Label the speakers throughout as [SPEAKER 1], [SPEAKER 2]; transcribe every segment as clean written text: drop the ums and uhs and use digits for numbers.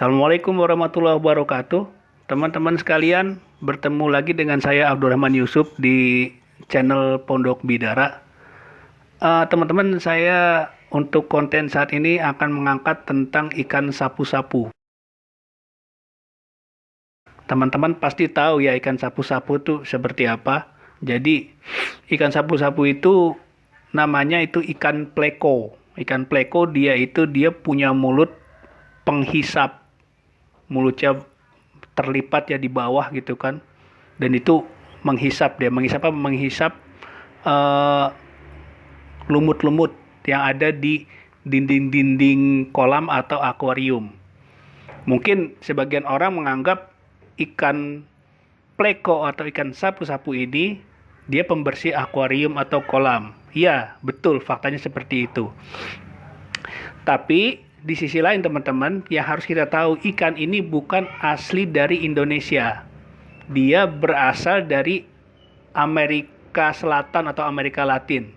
[SPEAKER 1] Assalamualaikum warahmatullahi wabarakatuh. Teman-teman sekalian, bertemu lagi dengan saya Abdurrahman Yusuf di channel Pondok Bidara. Teman-teman, saya untuk konten saat ini akan mengangkat tentang ikan sapu-sapu. Teman-teman pasti tahu ya ikan sapu-sapu itu seperti apa. Jadi, ikan sapu-sapu itu namanya itu ikan pleko. Ikan pleko dia punya mulut penghisap. Mulutnya terlipat ya di bawah gitu kan, dan itu menghisap apa, menghisap eh, lumut-lumut yang ada di dinding-dinding kolam atau akuarium. Mungkin sebagian orang menganggap ikan pleko atau ikan sapu-sapu ini dia pembersih akuarium atau kolam. Iya, betul, faktanya seperti itu. Tapi di sisi lain teman-teman, yang harus kita tahu, ikan ini bukan asli dari Indonesia. Dia berasal dari Amerika Selatan atau Amerika Latin.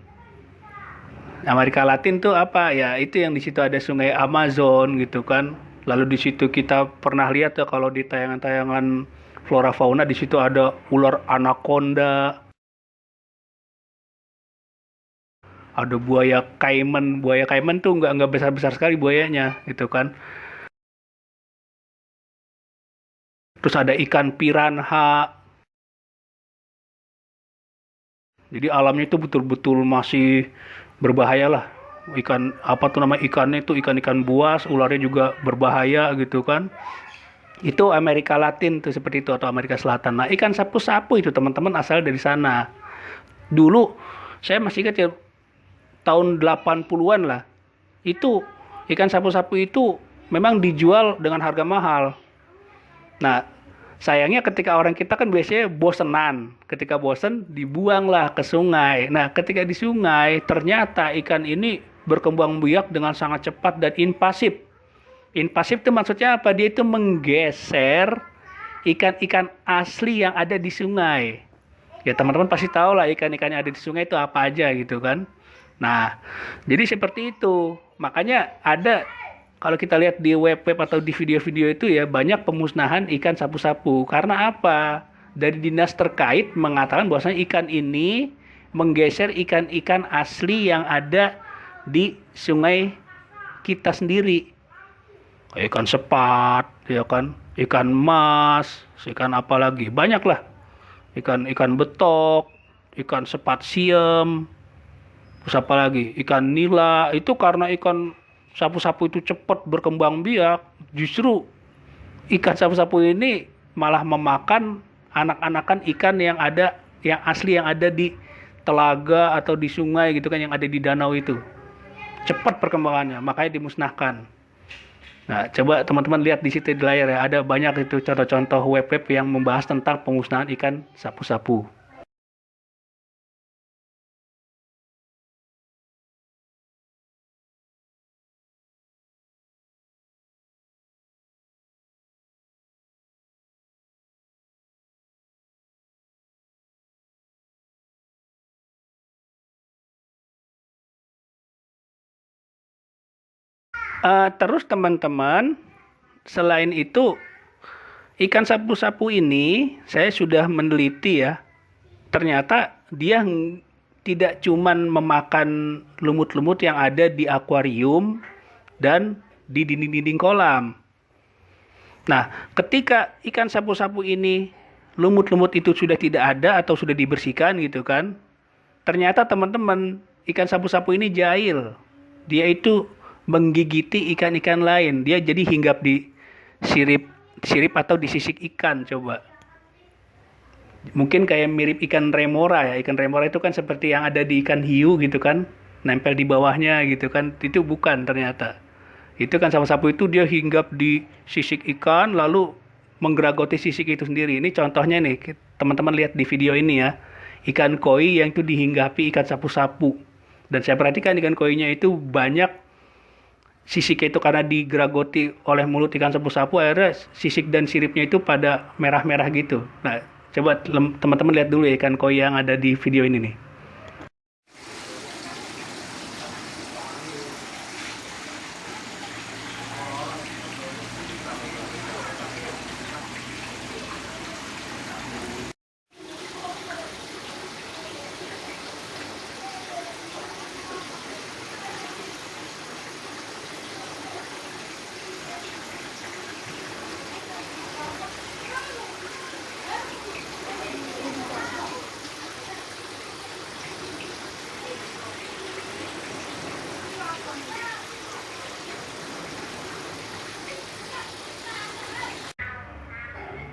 [SPEAKER 1] Amerika Latin tuh apa ya? Itu yang di situ ada sungai Amazon gitu kan. Lalu di situ kita pernah lihat ya kalau di tayangan-tayangan flora fauna, di situ ada ular anaconda, ada buaya kaiman tuh nggak besar besar sekali buayanya gitu kan. Terus ada ikan piranha. Jadi alamnya itu betul-betul masih berbahaya lah. Ikan apa tuh nama ikannya itu, ikan-ikan buas, ularnya juga berbahaya gitu kan. Itu Amerika Latin tuh seperti itu, atau Amerika Selatan. Nah, ikan sapu-sapu itu teman-teman asal dari sana. Dulu saya masih ingat ya, tahun 80-an lah. Itu ikan sapu-sapu itu memang dijual dengan harga mahal. Nah, sayangnya ketika orang kita kan biasanya bosenan. Ketika bosen, dibuanglah ke sungai. Nah, ketika di sungai, ternyata ikan ini berkembang biak dengan sangat cepat dan invasif. Invasif itu maksudnya apa? Dia itu menggeser ikan-ikan asli yang ada di sungai. Ya teman-teman pasti tahu lah ikan-ikan yang ada di sungai itu apa aja gitu kan. Nah, jadi seperti itu. Makanya ada, kalau kita lihat di web-web atau di video-video itu ya, banyak pemusnahan ikan sapu-sapu. Karena apa? Dari dinas terkait mengatakan bahwasanya ikan ini menggeser ikan-ikan asli yang ada di sungai kita sendiri. Ikan sepat, ya kan? Ikan mas, ikan apa lagi? Banyak lah. Ikan betok, ikan sepat siem, terus apa lagi? Ikan nila. Itu karena ikan sapu-sapu itu cepat berkembang biak, justru ikan sapu-sapu ini malah memakan anak-anakan ikan yang asli yang ada di telaga atau di sungai gitu kan, yang ada di danau itu. Cepat perkembangannya, makanya dimusnahkan. Nah, coba teman-teman lihat di situ di layar ya, ada banyak itu contoh-contoh web-web yang membahas tentang pemusnahan ikan sapu-sapu. Terus teman-teman, selain itu, ikan sapu-sapu ini saya sudah meneliti ya. Ternyata dia tidak cuman memakan lumut-lumut yang ada di akuarium dan di dinding-dinding kolam. Nah, ketika ikan sapu-sapu ini lumut-lumut itu sudah tidak ada atau sudah dibersihkan gitu kan, ternyata teman-teman, ikan sapu-sapu ini jahil. Dia itu menggigiti ikan-ikan lain. Dia jadi hinggap di sirip sirip atau di sisik ikan coba. Mungkin kayak mirip ikan remora ya. Ikan remora itu kan seperti yang ada di ikan hiu gitu kan, nempel di bawahnya gitu kan. Itu bukan ternyata. Itu kan sapu-sapu itu dia hinggap di sisik ikan lalu menggeragoti sisik itu sendiri. Ini contohnya nih, teman-teman lihat di video ini ya. Ikan koi yang itu dihinggapi ikan sapu-sapu. Dan saya perhatikan ikan koinya itu banyak sisiknya itu karena digeragoti oleh mulut ikan sapu-sapu, akhirnya sisik dan siripnya itu pada merah-merah gitu. Nah, coba teman-teman lihat dulu ya ikan koi yang ada di video ini nih.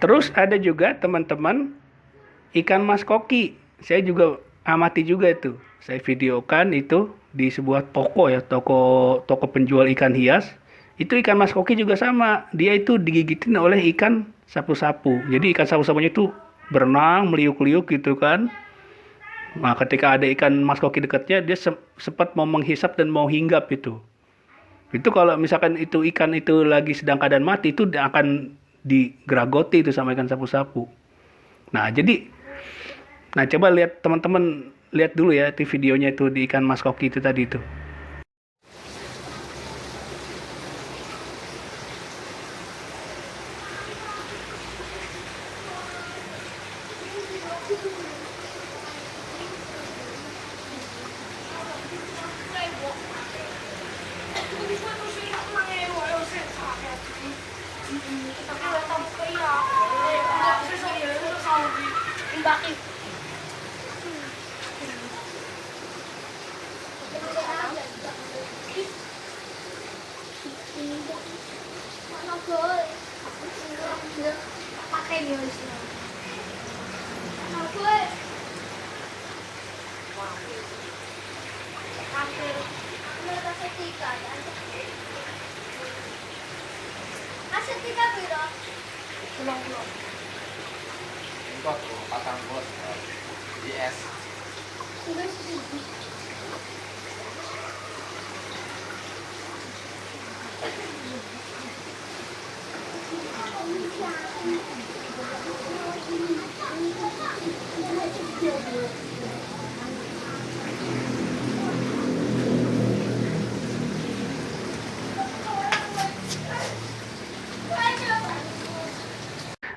[SPEAKER 1] Terus ada juga teman-teman ikan mas koki. Saya juga amati juga itu. Saya videokan itu di sebuah toko ya, toko penjual ikan hias. Itu ikan mas koki juga sama. Dia itu digigitin oleh ikan sapu-sapu. Jadi ikan sapu-sapunya itu berenang, meliuk-liuk gitu kan. Nah, ketika ada ikan mas koki dekatnya, dia sempat mau menghisap dan mau hinggap itu. Itu kalau misalkan itu ikan itu lagi sedang keadaan mati, itu akan digeragoti itu sama ikan sapu-sapu. Nah, jadi, nah coba lihat teman-teman lihat dulu ya di videonya itu di ikan mas koki itu tadi itu.
[SPEAKER 2] Pakai dia Asetika piro? 90.
[SPEAKER 3] Enggak tuh, pasang bos di es.
[SPEAKER 2] Sudah sih.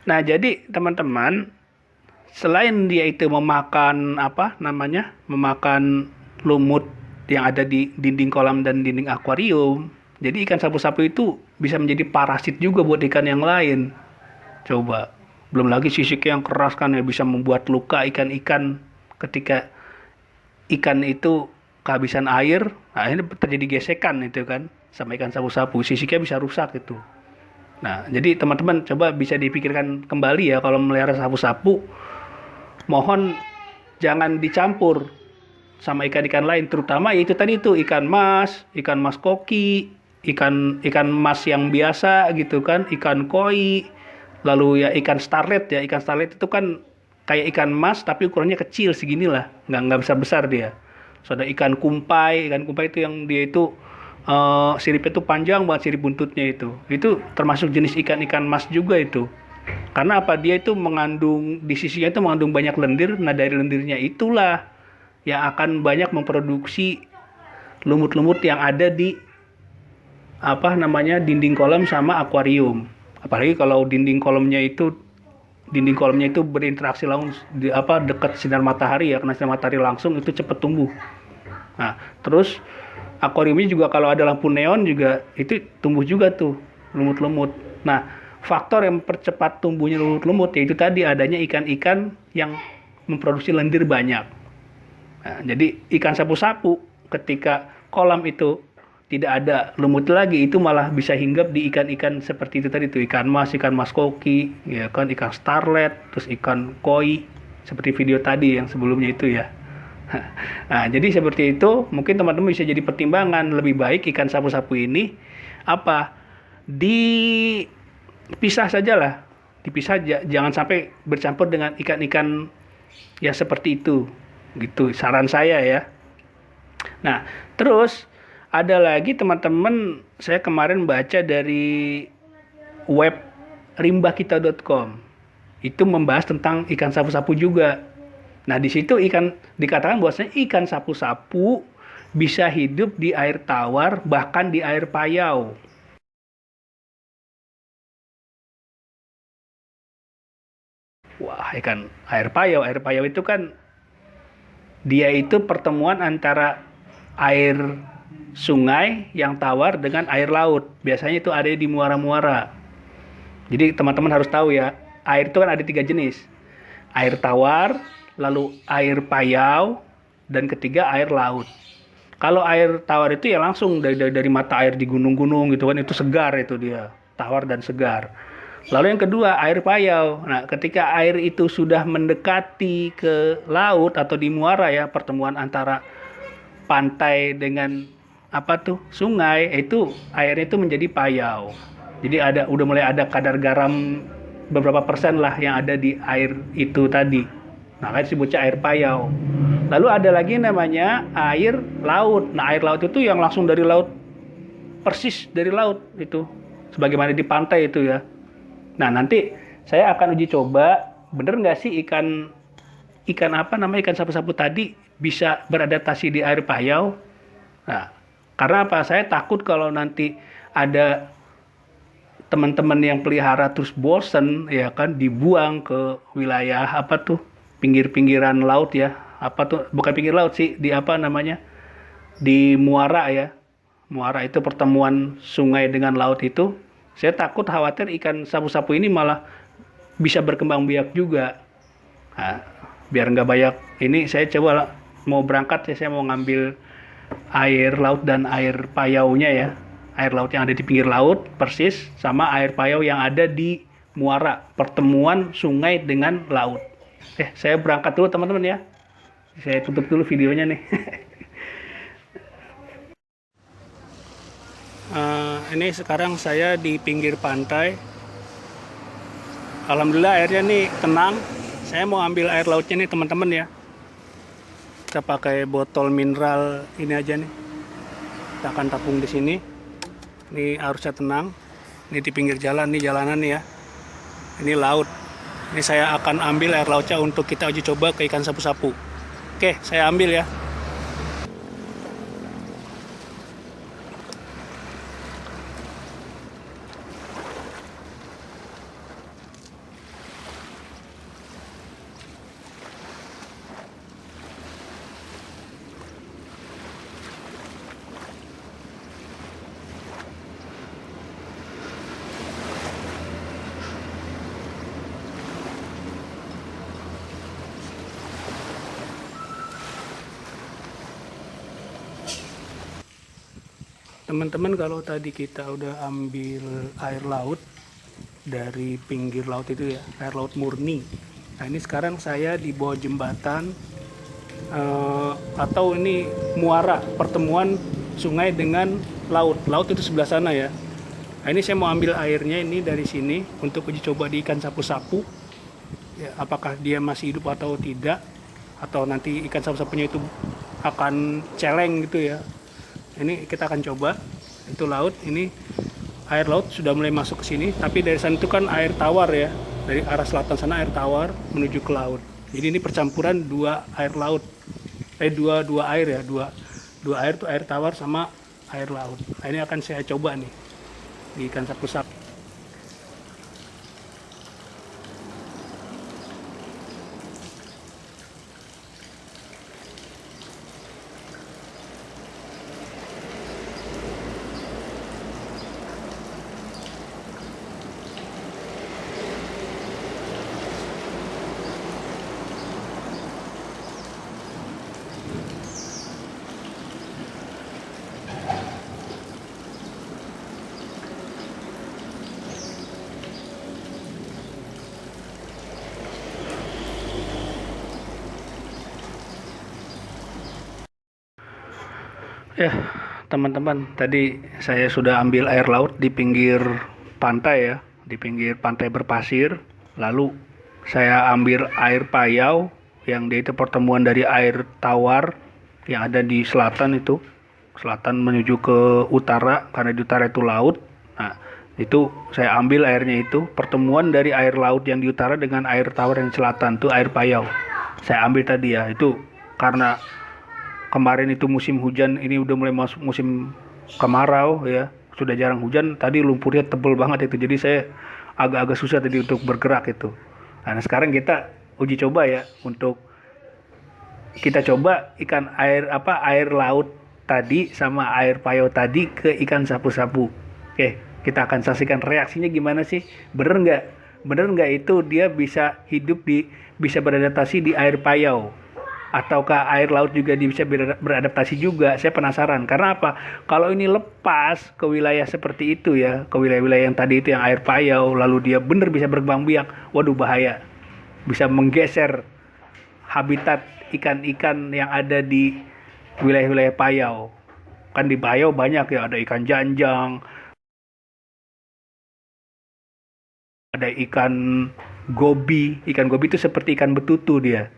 [SPEAKER 1] Nah, jadi teman-teman, selain dia itu memakan apa namanya, memakan lumut yang ada di dinding kolam dan dinding akuarium, jadi ikan sapu-sapu itu bisa menjadi parasit juga buat ikan yang lain. Coba, belum lagi sisiknya yang keras kan ya bisa membuat luka ikan-ikan ketika ikan itu kehabisan air, nah ini terjadi gesekan itu kan sama ikan sapu-sapu, sisiknya bisa rusak itu. Nah, jadi teman-teman coba bisa dipikirkan kembali ya kalau melihara sapu-sapu, mohon jangan dicampur sama ikan-ikan lain, terutama yaitu tadi itu ikan mas koki, ikan mas yang biasa gitu kan, ikan koi, lalu ya ikan starlet itu kan kayak ikan mas tapi ukurannya kecil seginilah, nggak besar-besar dia. So, ada ikan kumpai itu yang dia itu siripnya itu panjang banget, sirip buntutnya itu termasuk jenis ikan mas juga itu. Karena apa, dia itu mengandung di sisinya itu mengandung banyak lendir. Nah, dari lendirnya itulah yang akan banyak memproduksi lumut-lumut yang ada di apa namanya dinding kolam sama akuarium. Apalagi kalau dinding kolamnya itu berinteraksi langsung dekat sinar matahari ya, kena sinar matahari langsung itu cepat tumbuh. Nah, terus akuariumnya juga kalau ada lampu neon juga itu tumbuh juga tuh lumut-lumut. Nah, faktor yang mempercepat tumbuhnya lumut-lumut yaitu tadi adanya ikan-ikan yang memproduksi lendir banyak. Nah, jadi ikan sapu-sapu ketika kolam itu tidak ada lumut lagi, itu malah bisa hinggap di ikan-ikan seperti itu tadi tuh, ikan mas koki, ya kan, ikan starlet, terus ikan koi seperti video tadi yang sebelumnya itu ya. Nah, jadi seperti itu, mungkin teman-teman bisa jadi pertimbangan, lebih baik ikan sapu-sapu ini apa? Dipisah sajalah. Dipisah, jangan sampai bercampur dengan ikan-ikan ya seperti itu. Gitu, saran saya ya. Nah, terus ada lagi teman-teman, saya kemarin baca dari web rimbakita.com. Itu membahas tentang ikan sapu-sapu juga. Nah, di situ dikatakan bahwasanya ikan sapu-sapu bisa hidup di air tawar, bahkan di air payau. Wah, ikan air payau itu kan dia itu pertemuan antara air sungai yang tawar dengan air laut. Biasanya itu ada di muara-muara. Jadi teman-teman harus tahu ya, air itu kan ada 3 jenis. Air tawar, lalu air payau, dan ketiga air laut. Kalau air tawar itu ya langsung dari mata air di gunung-gunung gitu kan, itu segar itu dia, tawar dan segar. Lalu yang kedua, air payau. Nah, ketika air itu sudah mendekati ke laut atau di muara ya, pertemuan antara pantai dengan apa tuh sungai, itu airnya itu menjadi payau. Jadi udah mulai ada kadar garam beberapa persen lah yang ada di air itu tadi. Nah, kan disebutnya air payau. Lalu ada lagi namanya air laut. Nah, air laut itu yang langsung dari laut, persis dari laut itu, sebagaimana di pantai itu ya. Nah, nanti saya akan uji coba, bener nggak sih ikan sapu-sapu tadi bisa beradaptasi di air payau. Nah, karena apa? Saya takut kalau nanti ada teman-teman yang pelihara terus bosen ya kan, dibuang ke wilayah apa tuh pinggir-pinggiran laut ya, apa tuh bukan pinggir laut sih, di apa namanya, di muara ya. Muara itu pertemuan sungai dengan laut itu. Saya takut khawatir ikan sapu-sapu ini malah bisa berkembang biak juga. Nah, biar nggak banyak ini, saya coba mau berangkat ya, saya mau ngambil air laut dan air payaunya ya. Air laut yang ada di pinggir laut persis sama air payau yang ada di muara, pertemuan sungai dengan laut. Saya berangkat dulu teman-teman ya. Saya tutup dulu videonya nih. Ini sekarang saya di pinggir pantai. Alhamdulillah airnya nih tenang. Saya mau ambil air lautnya nih teman-teman ya. Kita pakai botol mineral ini aja nih. Kita akan tampung di sini. Ini harusnya tenang. Ini di pinggir jalan nih, jalanan nih ya. Ini laut. Ini saya akan ambil air lautnya untuk kita uji coba ke ikan sapu-sapu. Oke, saya ambil ya. Teman-teman, kalau tadi kita udah ambil air laut dari pinggir laut itu ya, air laut murni. Nah, ini sekarang saya di bawah jembatan atau ini muara, pertemuan sungai dengan laut. Laut itu sebelah sana ya. Nah, ini saya mau ambil airnya ini dari sini untuk uji coba di ikan sapu-sapu. Ya, apakah dia masih hidup atau tidak, atau nanti ikan sapu-sapunya itu akan celeng gitu ya. Ini kita akan coba. Itu laut, ini air laut sudah mulai masuk ke sini, tapi dari sana itu kan air tawar ya. Dari arah selatan sana air tawar menuju ke laut. Jadi ini percampuran dua air laut. Dua air ya, dua air tuh, air tawar sama air laut. Nah, ini akan saya coba nih di ikan sapu-sapu. Ya, teman-teman, tadi saya sudah ambil air laut di pinggir pantai ya, di pinggir pantai berpasir. Lalu saya ambil air payau yang dia itu pertemuan dari air tawar yang ada di selatan itu, selatan menuju ke utara, karena di utara itu laut. Nah, itu saya ambil airnya itu pertemuan dari air laut yang di utara dengan air tawar yang di selatan, tuh air payau. Saya ambil tadi ya, itu karena kemarin itu musim hujan, ini udah mulai masuk musim kemarau ya, sudah jarang hujan. Tadi lumpurnya tebal banget itu, jadi saya agak-agak susah tadi untuk bergerak itu. Nah, sekarang kita uji coba ya, untuk kita coba air laut tadi sama air payau tadi ke ikan sapu-sapu. Oke, kita akan saksikan reaksinya gimana sih, bener nggak itu dia bisa hidup bisa beradaptasi di air payau. ataukah air laut juga bisa beradaptasi juga? Saya penasaran. Karena apa? Kalau ini lepas ke wilayah seperti itu ya, ke wilayah-wilayah yang tadi itu yang air payau, lalu dia benar bisa berkembang biak, waduh bahaya. Bisa menggeser habitat ikan-ikan yang ada di wilayah-wilayah payau. Kan di payau banyak ya, ada ikan janjang, ada ikan gobi. Ikan gobi itu seperti ikan betutu dia.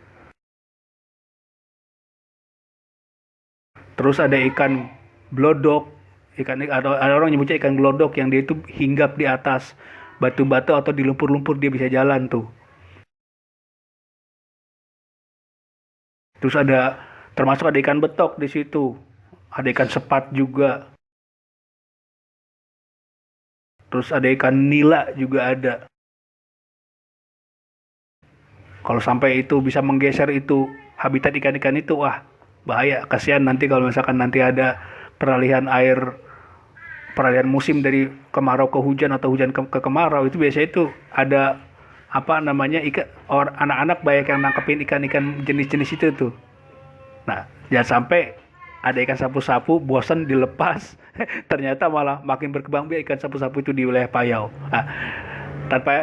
[SPEAKER 1] Terus ada ikan glodok, ada orang nyebutnya ikan glodok yang dia itu hinggap di atas batu-batu atau di lumpur-lumpur dia bisa jalan tuh. Terus termasuk ada ikan betok di situ, ada ikan sepat juga. Terus ada ikan nila juga ada. Kalau sampai itu bisa menggeser itu habitat ikan-ikan itu, wah bahaya. Kasihan nanti kalau misalkan nanti ada peralihan musim dari kemarau ke hujan atau hujan ke kemarau, itu biasanya itu ada anak-anak banyak yang nangkepin ikan-ikan jenis-jenis itu tuh. Nah, jangan sampai ada ikan sapu-sapu bosan dilepas, ternyata malah makin berkembang biak ikan sapu-sapu itu di wilayah payau. Nah,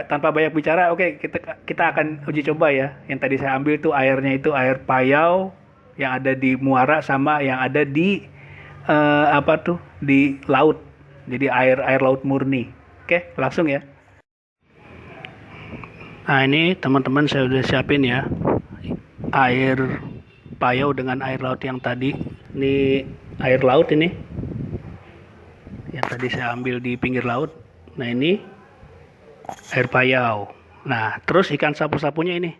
[SPEAKER 1] tanpa banyak bicara, oke, kita akan uji coba ya. Yang tadi saya ambil tuh airnya itu air payau yang ada di muara sama yang ada di di laut. Jadi air laut murni. Oke, langsung ya. Nah, ini teman-teman saya udah siapin ya. Air payau dengan air laut yang tadi. Ini air laut ini. Yang tadi saya ambil di pinggir laut. Nah, ini air payau. Nah, terus ikan sapu-sapunya ini.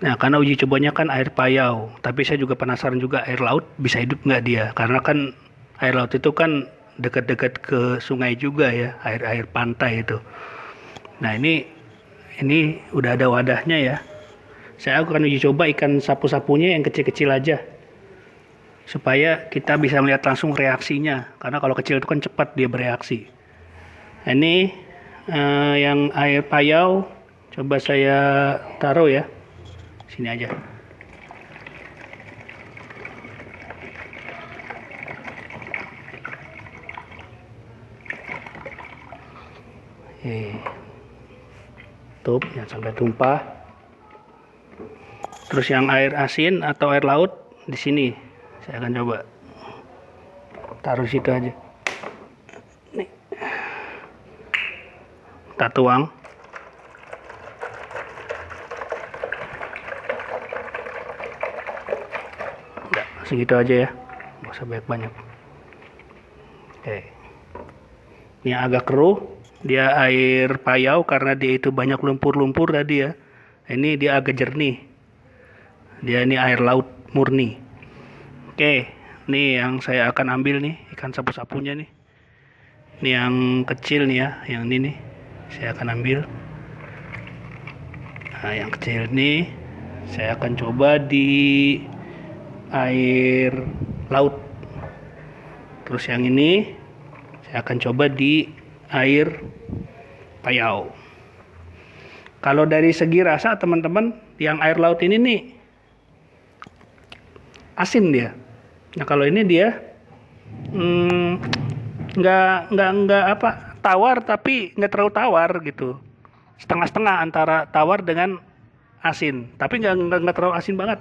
[SPEAKER 1] Nah, karena uji cobanya kan air payau, tapi saya juga penasaran juga air laut bisa hidup nggak dia? Karena kan air laut itu kan dekat-dekat ke sungai juga ya, air pantai itu. Nah, ini udah ada wadahnya ya. Saya akan uji coba ikan sapu-sapunya yang kecil-kecil aja, supaya kita bisa melihat langsung reaksinya. Karena kalau kecil itu kan cepat dia bereaksi. Nah, ini yang air payau, coba saya taruh ya. Sini aja. Tutup, jangan sampai tumpah. Terus yang air asin atau air laut di sini, saya akan coba taruh situ aja. Nih, kita tuang. Segitu aja ya, nggak usah banyak. Oke, ini agak keruh, dia air payau karena dia itu banyak lumpur-lumpur tadi ya. Ini dia agak jernih, dia ini air laut murni. Oke, ini yang saya akan ambil nih ikan sapu-sapunya nih. Ini yang kecil nih ya, yang ini nih saya akan ambil. Nah, yang kecil ini saya akan coba di air laut. Terus yang ini saya akan coba di air payau. Kalau dari segi rasa teman-teman, yang air laut ini nih asin dia. Nah, kalau ini dia nggak tawar, tapi nggak terlalu tawar gitu. Setengah-setengah antara tawar dengan asin, tapi nggak terlalu asin banget.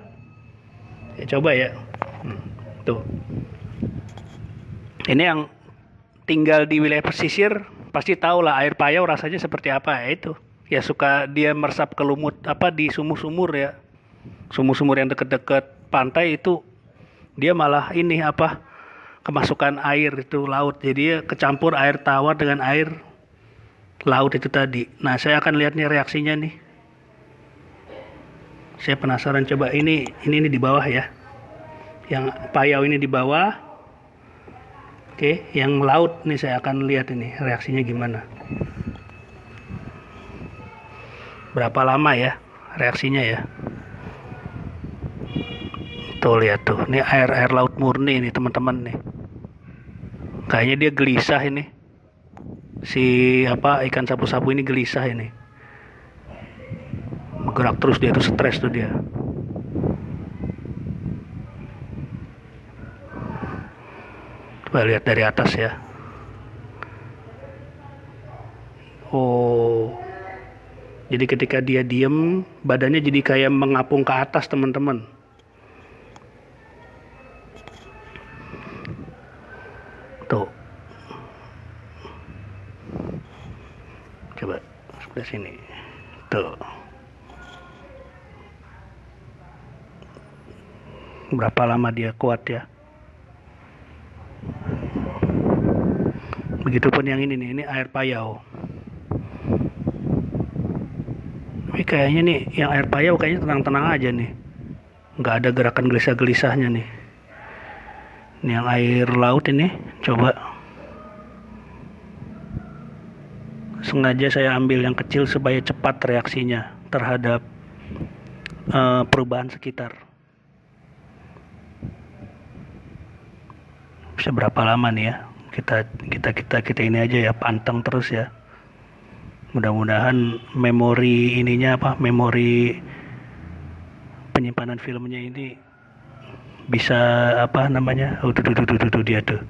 [SPEAKER 1] Ya, coba ya. Tuh. Ini yang tinggal di wilayah pesisir pasti tahu lah air payau rasanya seperti apa ya itu. Ya suka dia meresap ke lumut di sumur-sumur ya. Sumur-sumur yang dekat-dekat pantai itu dia malah kemasukan air itu laut. Jadi ya kecampur air tawar dengan air laut itu tadi. Nah, saya akan lihat nih reaksinya nih. Saya penasaran, coba ini di bawah ya. Yang payau ini di bawah. Oke, yang laut nih saya akan lihat ini reaksinya gimana. Berapa lama ya reaksinya ya. Tuh lihat tuh, ini air laut murni ini teman-teman nih. Kayaknya dia gelisah ini. Si ikan sapu-sapu ini gelisah ini. bergerak terus, dia tuh stres tuh dia. Coba lihat dari atas ya. Oh, jadi ketika dia diem, badannya jadi kayak mengapung ke atas, teman-teman. Tuh. Coba sebelah sini. Tuh. Berapa lama dia kuat ya? Begitupun yang ini nih, ini air payau. Tapi kayaknya nih, yang air payau kayaknya tenang-tenang aja nih. Nggak ada gerakan gelisah-gelisahnya nih. Ini yang air laut ini, coba. Sengaja saya ambil yang kecil supaya cepat reaksinya terhadap perubahan sekitar. Bisa berapa lama nih ya? Kita ini aja ya, panteng terus ya. Mudah-mudahan memori ininya memori penyimpanan filmnya ini bisa tuh dia tuh.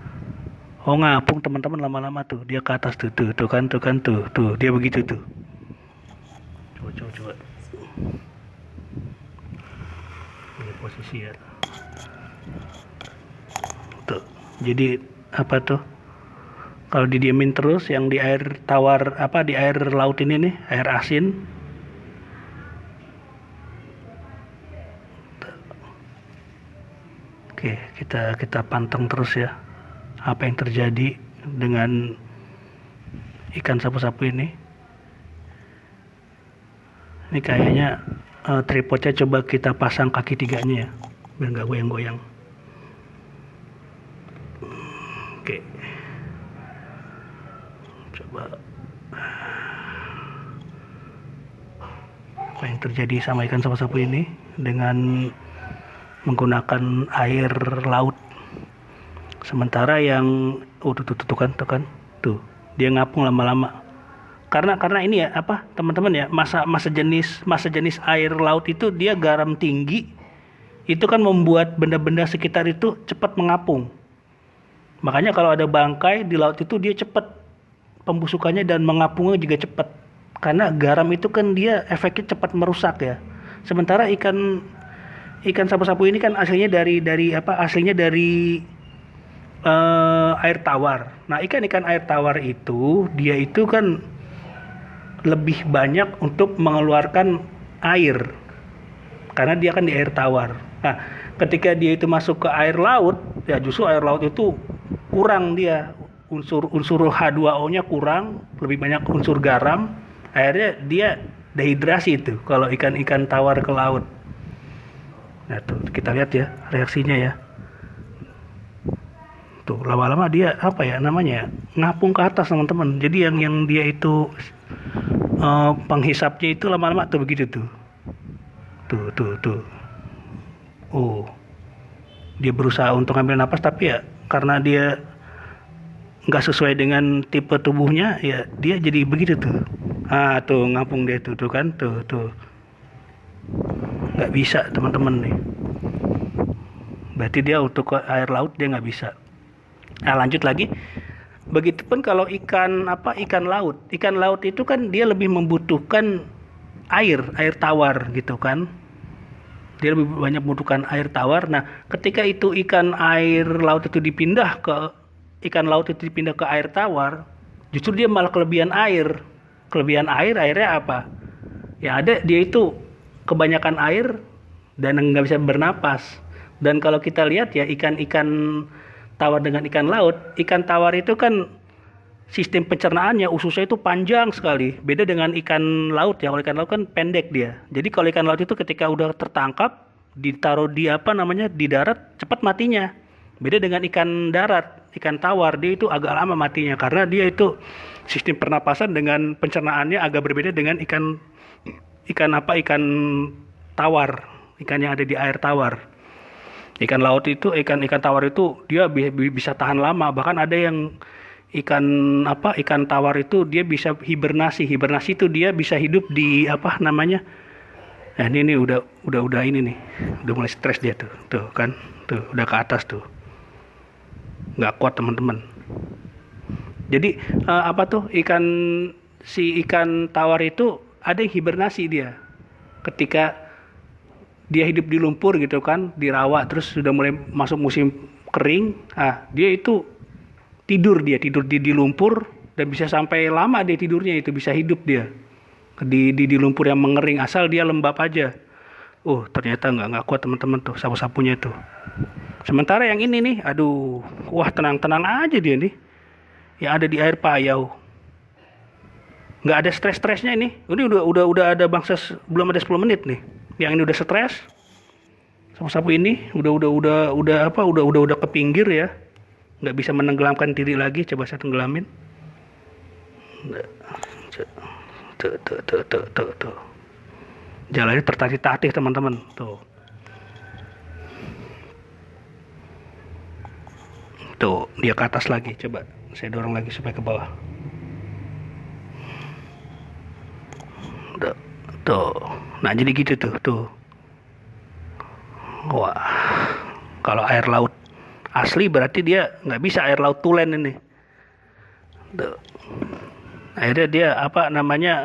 [SPEAKER 1] Oh, ngapung teman-teman lama-lama tuh, dia ke atas tuh kan dia begitu tuh. Coba. Ini posisi ya. Tuh. Jadi tuh? Kalau didiemin terus yang di air tawar di air laut ini nih, air asin. Oke, kita panteng terus ya. Apa yang terjadi dengan ikan sapu-sapu ini? Ini kayaknya tripodnya coba kita pasang kaki tiganya ya, biar nggak goyang-goyang. Oke. Coba apa yang terjadi sama ikan sapu-sapu ini dengan menggunakan air laut. Sementara yang tuh kan dia ngapung lama-lama. Karena ini ya teman-teman ya, masa jenis air laut itu dia garam tinggi. Itu kan membuat benda-benda sekitar itu cepat mengapung. Makanya kalau ada bangkai di laut itu dia cepat pembusukannya dan mengapungnya juga cepat. Karena garam itu kan dia efeknya cepat merusak ya. Sementara ikan sapu-sapu ini kan aslinya dari air tawar. Nah, ikan air tawar itu dia itu kan lebih banyak untuk mengeluarkan air. Karena dia kan di air tawar. Nah, ketika dia itu masuk ke air laut, ya justru air laut itu kurang dia. Unsur H2O-nya kurang, lebih banyak unsur garam. Akhirnya dia dehidrasi itu kalau ikan tawar ke laut. Nah, tuh kita lihat ya reaksinya ya. Tuh lama-lama dia ngapung ke atas, teman-teman. Jadi yang dia itu penghisapnya itu lama-lama tuh begitu tuh. Tuh. Oh. Dia berusaha untuk ambil napas tapi ya karena dia nggak sesuai dengan tipe tubuhnya ya dia jadi begitu tuh. Tuh ngapung dia tuh kan tuh. Nggak bisa, teman-teman nih. Berarti dia untuk air laut dia nggak bisa. Nah, lanjut lagi. Begitupun kalau ikan laut. Ikan laut itu kan dia lebih membutuhkan air tawar gitu kan. Dia lebih banyak membutuhkan air tawar. Nah, ketika itu ikan laut itu dipindah ke air tawar, justru dia malah kelebihan air. Kelebihan airnya apa? Ya ada dia itu kebanyakan air dan nggak bisa bernapas. Dan kalau kita lihat ya ikan tawar dengan ikan laut, ikan tawar itu kan sistem pencernaannya ususnya itu panjang sekali. Beda dengan ikan laut ya. Kalau ikan laut kan pendek dia. Jadi kalau ikan laut itu ketika udah tertangkap, ditaruh di di darat, cepat matinya. Beda dengan ikan darat, ikan tawar dia itu agak lama matinya karena dia itu sistem pernapasan dengan pencernaannya agak berbeda dengan ikan tawar, ikan yang ada di air tawar. Ikan laut itu, ikan tawar itu dia bisa tahan lama. Bahkan ada yang ikan tawar itu dia bisa hibernasi. Hibernasi itu dia bisa hidup di Nah ini udah ini nih, udah mulai stres dia tuh kan, tuh udah ke atas tuh, nggak kuat teman-teman. Jadi apa tuh si ikan tawar itu ada yang hibernasi dia, ketika dia hidup di lumpur gitu kan, di rawa, terus sudah mulai masuk musim kering, dia itu tidur di lumpur dan bisa sampai lama dia tidurnya, itu bisa hidup dia di lumpur yang mengering asal dia lembab aja. Ternyata nggak kuat teman-teman tuh sapu-sapunya tuh. Sementara yang ini nih, aduh, wah tenang-tenang aja dia nih, yang ada di air payau, nggak ada stres-stresnya ini. Ini udah ada bangsa belum ada 10 menit nih, yang ini udah stres. Sapu-sapu ini udah ke pinggir ya, nggak bisa menenggelamkan diri lagi. Coba saya tenggelamin. Tuh. Jalannya tertatih-tatih teman-teman. Tuh, dia ke atas lagi. Coba saya dorong lagi supaya ke bawah. Tuh. Nah, jadi gitu tuh. Wah. Kalau air laut asli berarti dia nggak bisa air laut tulen ini. Tuh. Akhirnya dia apa namanya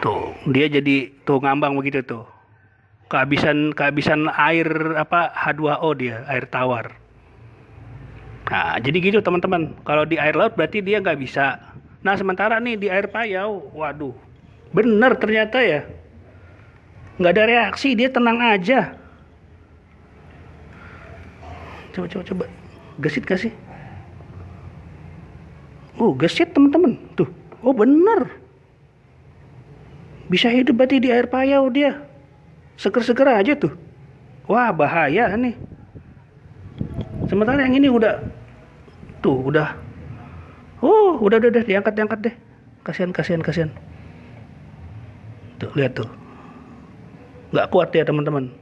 [SPEAKER 1] tuh dia jadi tuh ngambang begitu tuh, kehabisan air apa H2O dia, air tawar. Nah jadi gitu teman-teman, kalau di air laut berarti dia nggak bisa. Nah sementara nih di air payau, waduh bener ternyata ya, nggak ada reaksi, dia tenang aja. Coba gesit gak sih? Gesit teman-teman. Tuh. Bener. Bisa hidup berarti di air payau dia. Seger-seger aja tuh. Wah, bahaya nih. Sementara yang ini udah diangkat deh. Kasihan. Tuh, lihat tuh. Nggak kuat ya teman-teman.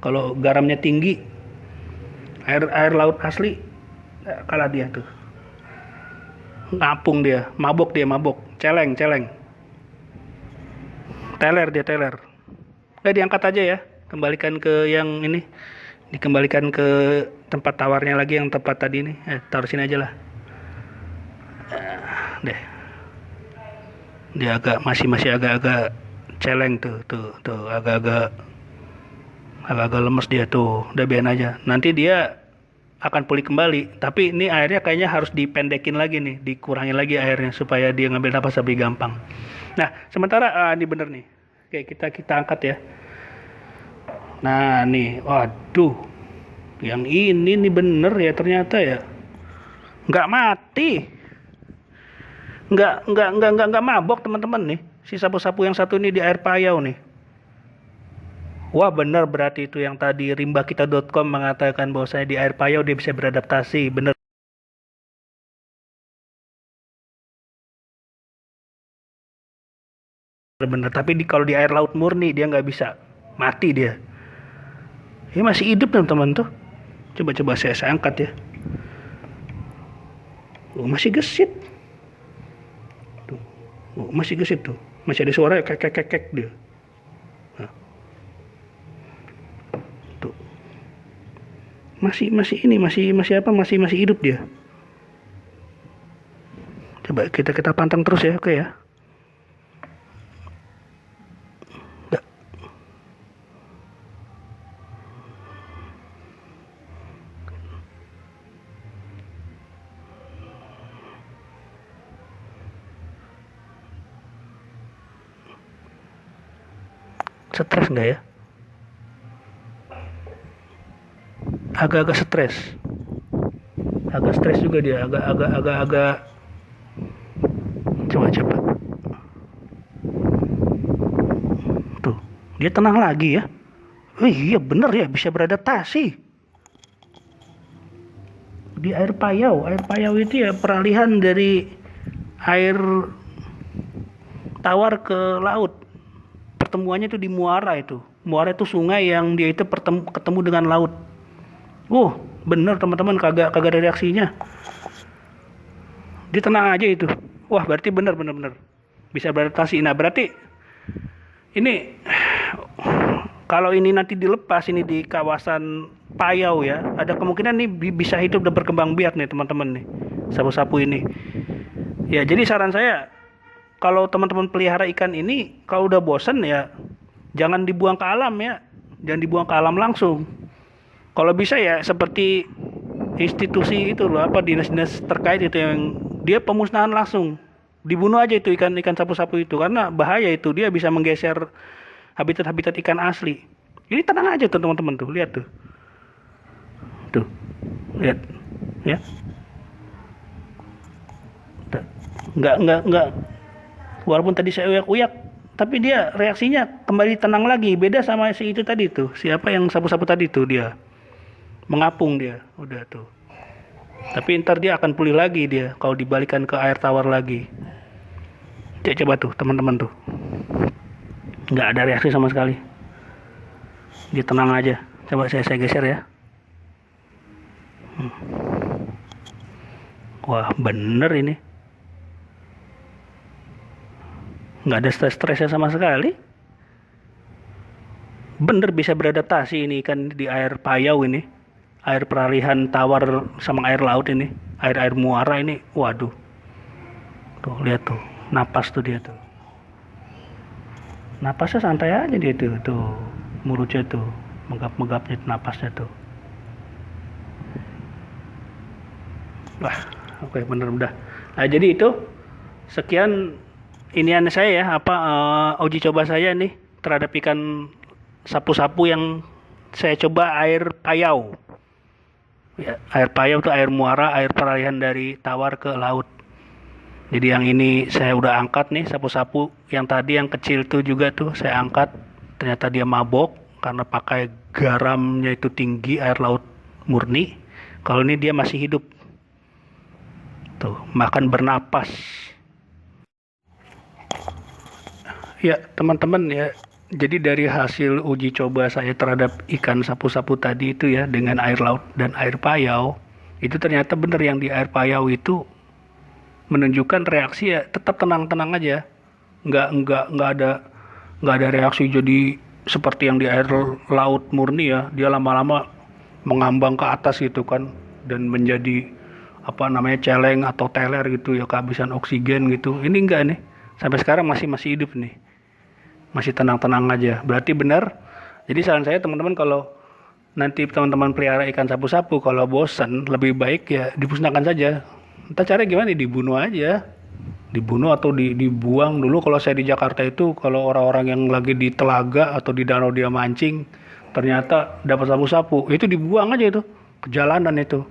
[SPEAKER 1] Kalau garamnya tinggi, air laut asli kalah dia tuh. Ngapung dia, mabok, celeng. Teler. Diangkat aja ya, kembalikan ke yang ini, dikembalikan ke tempat tawarnya lagi yang tempat tadi ini. Taruh sini aja lah. Deh. Dia masih agak-agak celeng tuh, agak-agak lemes dia tuh. Udah biarin aja. Nanti dia akan pulih kembali, tapi ini airnya kayaknya harus dipendekin lagi nih, dikurangin lagi airnya supaya dia ngambil napas lebih gampang. Nah, sementara ini bener nih. Oke, kita angkat ya. Nah, nih, waduh. Yang ini nih bener ya ternyata ya. Nggak mati. Nggak mabok teman-teman nih. Si sapu-sapu yang satu ini di air payau nih. Wah benar, berarti itu yang tadi rimbakita.com mengatakan bahwasanya di air payau dia bisa beradaptasi. Benar. Tapi kalau di air laut murni dia nggak bisa. Mati dia. Ini masih hidup teman-teman tuh. Coba saya angkat ya. Masih gesit. Tuh. Masih gesit tuh. Masih ada suara kek dia. Masih hidup dia. Coba kita pantang terus ya, oke ya. Nggak. Stres nggak ya? Agak stres. Agak stres juga dia, agak coba. Tuh, dia tenang lagi ya. Iya bener ya, bisa beradaptasi. Di air payau itu ya peralihan dari air tawar ke laut. Pertemuannya itu di muara itu. Muara itu sungai yang dia itu ketemu dengan laut. Bener teman-teman, kagak ada reaksinya. Dia tenang aja itu. Wah berarti bener bisa beradaptasi. Nah berarti ini kalau ini nanti dilepas ini di kawasan Payau ya, ada kemungkinan nih bisa hidup dan berkembang biak nih teman-teman nih, sapu-sapu ini. Ya, jadi saran saya kalau teman-teman pelihara ikan ini kalau udah bosan ya jangan dibuang ke alam ya. Jangan dibuang ke alam langsung. Kalau bisa ya seperti institusi itu loh, apa dinas-dinas terkait itu yang dia pemusnahan langsung. Dibunuh aja itu ikan-ikan sapu-sapu itu karena bahaya itu, dia bisa menggeser habitat-habitat ikan asli. Ini tenang aja tuh teman-teman tuh, lihat tuh. Tuh. Lihat. Ya. Tuh. Enggak. Walaupun tadi saya uyak-uyak, tapi dia reaksinya kembali tenang lagi. Beda sama si itu tadi tuh. Siapa yang sapu-sapu tadi tuh dia. Mengapung dia. Udah tuh. Tapi ntar dia akan pulih lagi dia kalau dibalikan ke air tawar lagi. Coba tuh teman-teman tuh. Nggak ada reaksi sama sekali. Dia tenang aja. Coba saya geser ya. Wah bener ini. Nggak ada stres-stresnya sama sekali. Bener bisa beradaptasi ini ikan di air Payau ini. Air peralihan tawar sama air laut ini. Air-air muara ini. Waduh. Tuh lihat tuh. Napas tuh dia tuh. Napasnya santai aja dia tuh. Tuh. Mulutnya tuh. Megap-megapnya napasnya tuh. Wah. Oke bener udah. Nah jadi itu. Sekian inian saya ya, uji coba saya nih terhadap ikan sapu-sapu yang saya coba air Payau. Ya, air Payau itu air muara, air peralihan dari tawar ke laut. Jadi yang ini saya udah angkat nih sapu-sapu, yang tadi yang kecil tuh juga tuh saya angkat. Ternyata dia mabok karena pakai garamnya itu tinggi, air laut murni. Kalau ini dia masih hidup. Tuh, makan bernapas. Ya teman-teman ya, jadi dari hasil uji coba saya terhadap ikan sapu-sapu tadi itu ya dengan air laut dan air Payau, itu ternyata benar yang di air Payau itu menunjukkan reaksi ya tetap tenang-tenang aja, nggak ada reaksi jadi seperti yang di air laut murni ya, dia lama-lama mengambang ke atas gitu kan dan menjadi celeng atau teler gitu ya, kehabisan oksigen gitu. Ini enggak nih, sampai sekarang masih hidup nih. Masih tenang-tenang aja. Berarti benar. Jadi saran saya teman-teman kalau nanti teman-teman pelihara ikan sapu-sapu kalau bosan lebih baik ya dimusnahkan saja. Entah cara gimana dibunuh aja. Dibunuh atau dibuang dulu. Kalau saya di Jakarta itu kalau orang-orang yang lagi di telaga atau di danau dia mancing ternyata dapat sapu-sapu, itu dibuang aja itu ke jalanan itu.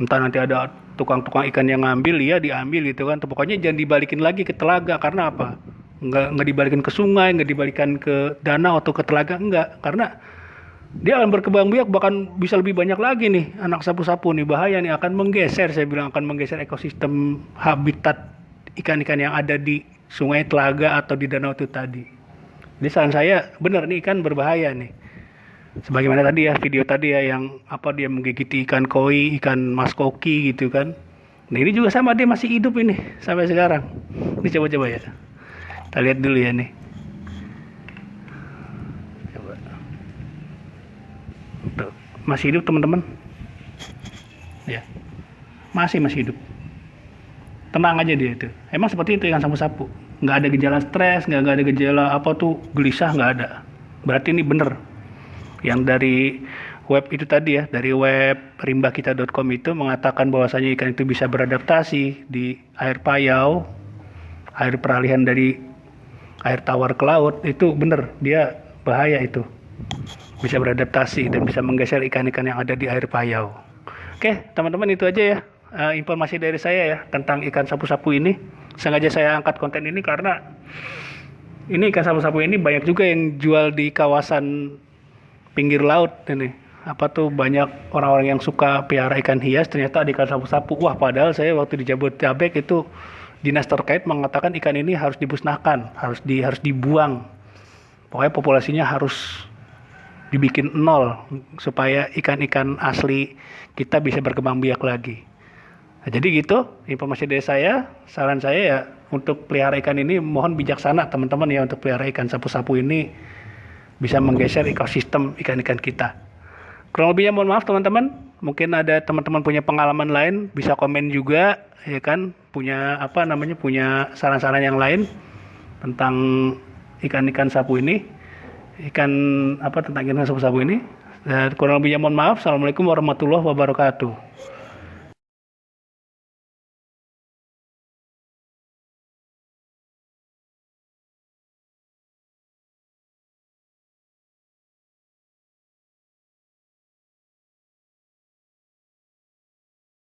[SPEAKER 1] Entah nanti ada tukang-tukang ikan yang ngambil ya diambil gitu kan. Pokoknya jangan dibalikin lagi ke telaga karena apa? Nggak dibalikin ke sungai, nggak dibalikan ke danau atau ke telaga, enggak, karena dia akan berkembang biak, bahkan bisa lebih banyak lagi nih anak sapu-sapu nih, bahaya nih, akan menggeser, saya bilang akan menggeser ekosistem habitat ikan-ikan yang ada di sungai, telaga atau di danau itu tadi. Jadi saran saya benar nih ikan berbahaya nih, sebagaimana tadi ya video tadi ya yang dia menggigiti ikan koi, ikan mas koki gitu kan. Nah ini juga sama, dia masih hidup ini sampai sekarang. Ini coba-coba ya. Kita lihat dulu ya nih. Coba. Tuh, masih hidup teman-teman. Ya. Masih hidup. Tenang aja dia itu. Emang seperti itu ikan sapu-sapu. Nggak ada gejala stres, nggak ada gejala gelisah, nggak ada. Berarti ini bener. Yang dari web itu tadi ya, dari web rimbakita.com itu mengatakan bahwasanya ikan itu bisa beradaptasi di air Payau, air peralihan dari air tawar ke laut, itu benar dia bahaya itu, bisa beradaptasi dan bisa menggeser ikan-ikan yang ada di air Payau. Oke teman-teman, itu aja ya informasi dari saya ya tentang ikan sapu-sapu ini. Sengaja saya angkat konten ini karena ini ikan sapu-sapu ini banyak juga yang jual di kawasan pinggir laut ini. Banyak orang-orang yang suka piara ikan hias, ternyata ada ikan sapu-sapu. Wah, padahal saya waktu di Jabodetabek itu dinas terkait mengatakan ikan ini harus dimusnahkan, harus dibuang. Pokoknya populasinya harus dibikin nol supaya ikan-ikan asli kita bisa berkembang biak lagi. Nah, jadi gitu informasi dari saya. Saran saya ya untuk pelihara ikan ini mohon bijaksana teman-teman ya, untuk pelihara ikan sapu-sapu ini bisa menggeser ekosistem ikan-ikan kita. Kurang lebihnya mohon maaf teman-teman. Mungkin ada teman-teman punya pengalaman lain, bisa komen juga ya kan, punya punya saran-saran yang lain tentang ikan-ikan sapu ini. Tentang ikan sapu-sapu ini. Dan kurang lebihnya mohon maaf. Assalamualaikum warahmatullahi wabarakatuh.